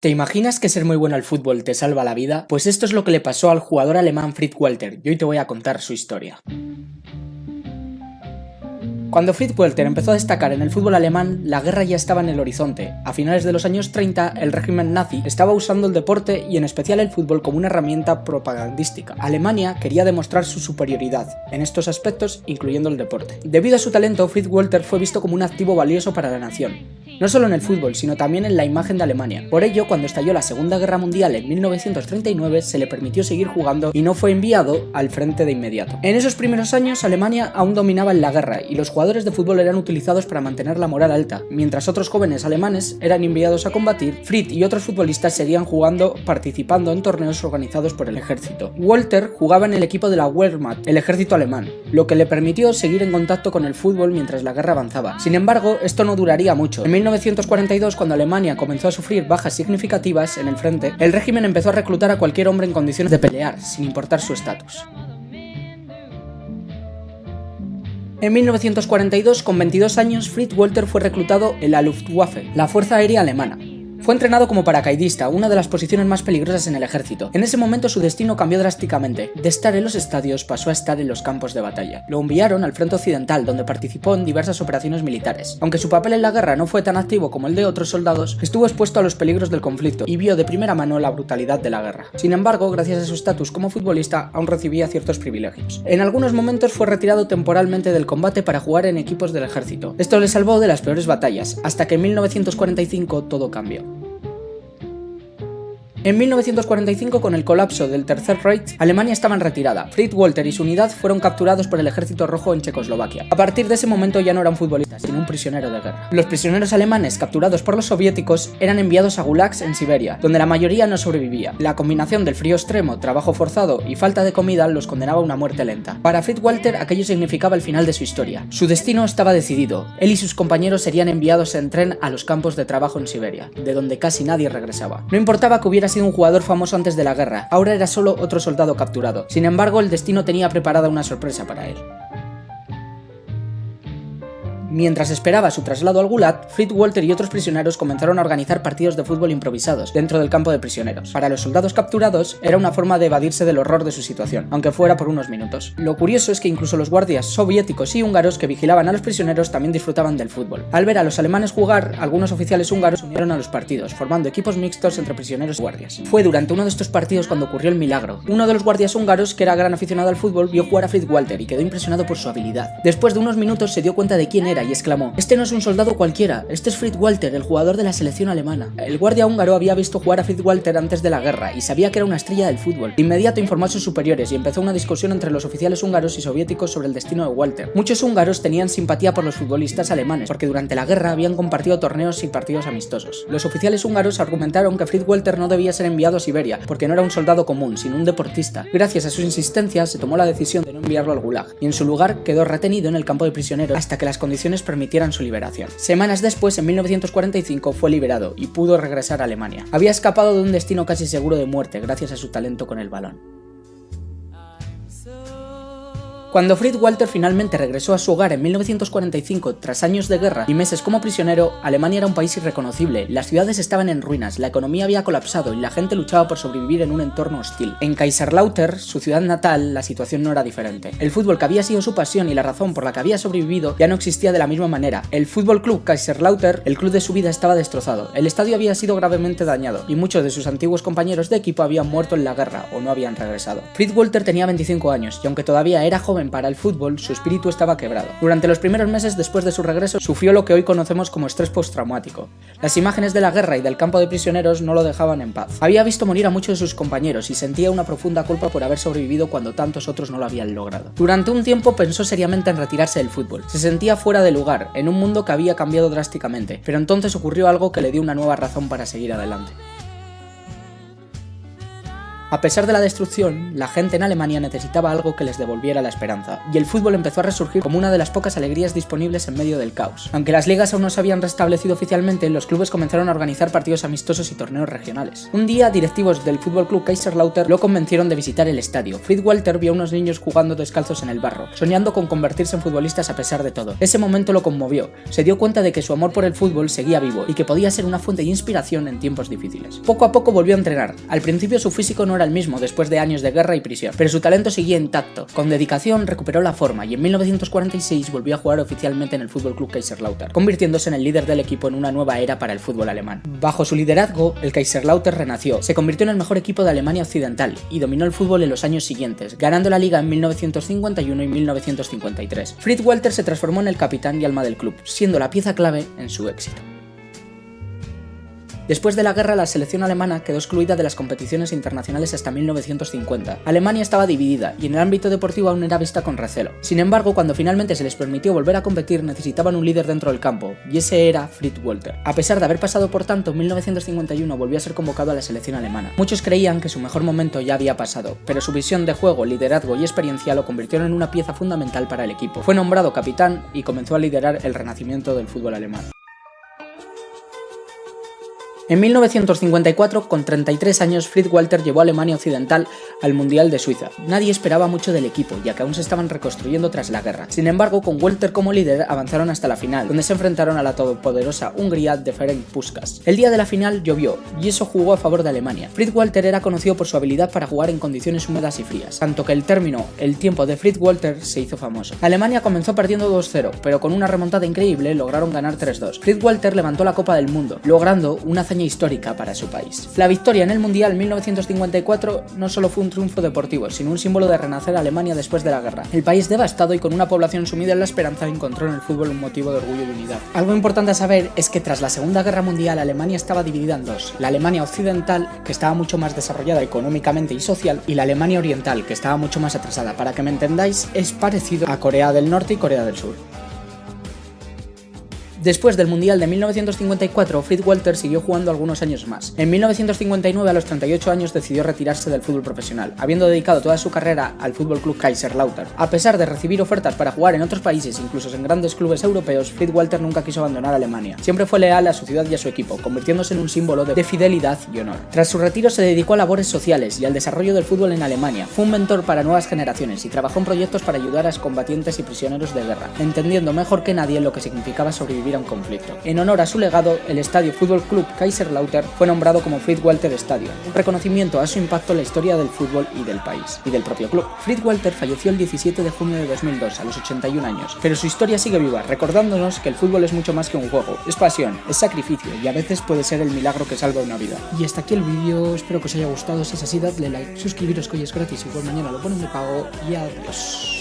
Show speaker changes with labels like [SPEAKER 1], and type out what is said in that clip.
[SPEAKER 1] ¿Te imaginas que ser muy bueno al fútbol te salva la vida? Pues esto es lo que le pasó al jugador alemán Fritz Walter, y hoy te voy a contar su historia. Cuando Fritz Walter empezó a destacar en el fútbol alemán, la guerra ya estaba en el horizonte. A finales de los años 30, el régimen nazi estaba usando el deporte y en especial el fútbol como una herramienta propagandística. Alemania quería demostrar su superioridad en estos aspectos, incluyendo el deporte. Debido a su talento, Fritz Walter fue visto como un activo valioso para la nación. No solo en el fútbol, sino también en la imagen de Alemania. Por ello, cuando estalló la Segunda Guerra Mundial en 1939, se le permitió seguir jugando y no fue enviado al frente de inmediato. En esos primeros años, Alemania aún dominaba en la guerra y los jugadores de fútbol eran utilizados para mantener la moral alta. Mientras otros jóvenes alemanes eran enviados a combatir, Fritz y otros futbolistas seguían jugando, participando en torneos organizados por el ejército. Walter jugaba en el equipo de la Wehrmacht, el ejército alemán, lo que le permitió seguir en contacto con el fútbol mientras la guerra avanzaba. Sin embargo, esto no duraría mucho. En 1942, cuando Alemania comenzó a sufrir bajas significativas en el frente, el régimen empezó a reclutar a cualquier hombre en condiciones de pelear, sin importar su estatus. En 1942, con 22 años, Fritz Walter fue reclutado en la Luftwaffe, la Fuerza Aérea Alemana. Fue entrenado como paracaidista, una de las posiciones más peligrosas en el ejército. En ese momento su destino cambió drásticamente. De estar en los estadios pasó a estar en los campos de batalla. Lo enviaron al frente occidental, donde participó en diversas operaciones militares. Aunque su papel en la guerra no fue tan activo como el de otros soldados, estuvo expuesto a los peligros del conflicto y vio de primera mano la brutalidad de la guerra. Sin embargo, gracias a su estatus como futbolista, aún recibía ciertos privilegios. En algunos momentos fue retirado temporalmente del combate para jugar en equipos del ejército. Esto le salvó de las peores batallas, hasta que en 1945 todo cambió. En 1945, con el colapso del Tercer Reich, Alemania estaba en retirada. Fritz Walter y su unidad fueron capturados por el Ejército Rojo en Checoslovaquia. A partir de ese momento ya no era un futbolista, sino un prisionero de guerra. Los prisioneros alemanes capturados por los soviéticos eran enviados a gulags en Siberia, donde la mayoría no sobrevivía. La combinación del frío extremo, trabajo forzado y falta de comida los condenaba a una muerte lenta. Para Fritz Walter, aquello significaba el final de su historia. Su destino estaba decidido. Él y sus compañeros serían enviados en tren a los campos de trabajo en Siberia, de donde casi nadie regresaba. No importaba que hubiera sido un jugador famoso antes de la guerra, ahora era solo otro soldado capturado. Sin embargo, el destino tenía preparada una sorpresa para él. Mientras esperaba su traslado al Gulag, Fritz Walter y otros prisioneros comenzaron a organizar partidos de fútbol improvisados dentro del campo de prisioneros. Para los soldados capturados, era una forma de evadirse del horror de su situación, aunque fuera por unos minutos. Lo curioso es que incluso los guardias soviéticos y húngaros que vigilaban a los prisioneros también disfrutaban del fútbol. Al ver a los alemanes jugar, algunos oficiales húngaros se unieron a los partidos, formando equipos mixtos entre prisioneros y guardias. Fue durante uno de estos partidos cuando ocurrió el milagro. Uno de los guardias húngaros, que era gran aficionado al fútbol, vio jugar a Fritz Walter y quedó impresionado por su habilidad. Después de unos minutos se dio cuenta de quién era y exclamó: "Este no es un soldado cualquiera, este es Fritz Walter, el jugador de la selección alemana". El guardia húngaro había visto jugar a Fritz Walter antes de la guerra y sabía que era una estrella del fútbol. De inmediato informó a sus superiores y empezó una discusión entre los oficiales húngaros y soviéticos sobre el destino de Walter. Muchos húngaros tenían simpatía por los futbolistas alemanes, porque durante la guerra habían compartido torneos y partidos amistosos. Los oficiales húngaros argumentaron que Fritz Walter no debía ser enviado a Siberia, porque no era un soldado común, sino un deportista. Gracias a su insistencia se tomó la decisión de no enviarlo al Gulag, y en su lugar quedó retenido en el campo de prisioneros hasta que las condiciones permitieran su liberación. Semanas después, en 1945, fue liberado y pudo regresar a Alemania. Había escapado de un destino casi seguro de muerte gracias a su talento con el balón. Cuando Fritz Walter finalmente regresó a su hogar en 1945, tras años de guerra y meses como prisionero, Alemania era un país irreconocible, las ciudades estaban en ruinas, la economía había colapsado y la gente luchaba por sobrevivir en un entorno hostil. En Kaiserslautern, su ciudad natal, la situación no era diferente. El fútbol, que había sido su pasión y la razón por la que había sobrevivido, ya no existía de la misma manera. El Fútbol Club Kaiserslautern, el club de su vida, estaba destrozado. El estadio había sido gravemente dañado y muchos de sus antiguos compañeros de equipo habían muerto en la guerra o no habían regresado. Fritz Walter tenía 25 años y aunque todavía era joven para el fútbol, su espíritu estaba quebrado. Durante los primeros meses después de su regreso, sufrió lo que hoy conocemos como estrés postraumático. Las imágenes de la guerra y del campo de prisioneros no lo dejaban en paz. Había visto morir a muchos de sus compañeros y sentía una profunda culpa por haber sobrevivido cuando tantos otros no lo habían logrado. Durante un tiempo pensó seriamente en retirarse del fútbol. Se sentía fuera de lugar, en un mundo que había cambiado drásticamente, pero entonces ocurrió algo que le dio una nueva razón para seguir adelante. A pesar de la destrucción, la gente en Alemania necesitaba algo que les devolviera la esperanza, y el fútbol empezó a resurgir como una de las pocas alegrías disponibles en medio del caos. Aunque las ligas aún no se habían restablecido oficialmente, los clubes comenzaron a organizar partidos amistosos y torneos regionales. Un día, directivos del Fútbol Club Kaiserslautern lo convencieron de visitar el estadio. Fritz Walter vio a unos niños jugando descalzos en el barro, soñando con convertirse en futbolistas a pesar de todo. Ese momento lo conmovió. Se dio cuenta de que su amor por el fútbol seguía vivo y que podía ser una fuente de inspiración en tiempos difíciles. Poco a poco volvió a entrenar. Al principio su físico no era el mismo después de años de guerra y prisión, pero su talento seguía intacto. Con dedicación recuperó la forma y en 1946 volvió a jugar oficialmente en el Fútbol Club Kaiserslautern, convirtiéndose en el líder del equipo en una nueva era para el fútbol alemán. Bajo su liderazgo, el Kaiserslautern renació, se convirtió en el mejor equipo de Alemania Occidental y dominó el fútbol en los años siguientes, ganando la liga en 1951 y 1953. Fritz Walter se transformó en el capitán y alma del club, siendo la pieza clave en su éxito. Después de la guerra, la selección alemana quedó excluida de las competiciones internacionales hasta 1950. Alemania estaba dividida y en el ámbito deportivo aún era vista con recelo. Sin embargo, cuando finalmente se les permitió volver a competir, necesitaban un líder dentro del campo, y ese era Fritz Walter. A pesar de haber pasado por tanto, en 1951 volvió a ser convocado a la selección alemana. Muchos creían que su mejor momento ya había pasado, pero su visión de juego, liderazgo y experiencia lo convirtieron en una pieza fundamental para el equipo. Fue nombrado capitán y comenzó a liderar el renacimiento del fútbol alemán. En 1954, con 33 años, Fritz Walter llevó a Alemania Occidental al Mundial de Suiza. Nadie esperaba mucho del equipo, ya que aún se estaban reconstruyendo tras la guerra. Sin embargo, con Walter como líder, avanzaron hasta la final, donde se enfrentaron a la todopoderosa Hungría de Ferenc Puskás. El día de la final llovió, y eso jugó a favor de Alemania. Fritz Walter era conocido por su habilidad para jugar en condiciones húmedas y frías, tanto que el término "el tiempo de Fritz Walter" se hizo famoso. Alemania comenzó perdiendo 2-0, pero con una remontada increíble lograron ganar 3-2. Fritz Walter levantó la Copa del Mundo, logrando una hazaña histórica para su país. La victoria en el Mundial 1954 no solo fue un triunfo deportivo, sino un símbolo de renacer a Alemania después de la guerra. El país devastado y con una población sumida en la esperanza encontró en el fútbol un motivo de orgullo y unidad. Algo importante a saber es que tras la Segunda Guerra Mundial Alemania estaba dividida en dos: la Alemania occidental, que estaba mucho más desarrollada económicamente y social, y la Alemania oriental, que estaba mucho más atrasada. Para que me entendáis, es parecido a Corea del Norte y Corea del Sur. Después del Mundial de 1954, Fritz Walter siguió jugando algunos años más. En 1959, a los 38 años, decidió retirarse del fútbol profesional, habiendo dedicado toda su carrera al Fútbol Club Kaiserslautern. A pesar de recibir ofertas para jugar en otros países, incluso en grandes clubes europeos, Fritz Walter nunca quiso abandonar Alemania. Siempre fue leal a su ciudad y a su equipo, convirtiéndose en un símbolo de fidelidad y honor. Tras su retiro se dedicó a labores sociales y al desarrollo del fútbol en Alemania. Fue un mentor para nuevas generaciones y trabajó en proyectos para ayudar a combatientes y prisioneros de guerra, entendiendo mejor que nadie lo que significaba sobrevivir a un conflicto. En honor a su legado, el estadio Fútbol Club Kaiserslautern fue nombrado como Fritz Walter Stadion, un reconocimiento a su impacto en la historia del fútbol y del país, y del propio club. Fritz Walter falleció el 17 de junio de 2002, a los 81 años, pero su historia sigue viva, recordándonos que el fútbol es mucho más que un juego, es pasión, es sacrificio, y a veces puede ser el milagro que salva una vida. Y hasta aquí el vídeo, espero que os haya gustado. Si es así, dadle like, suscribiros que hoy es gratis, igual mañana lo ponen de pago, y adiós.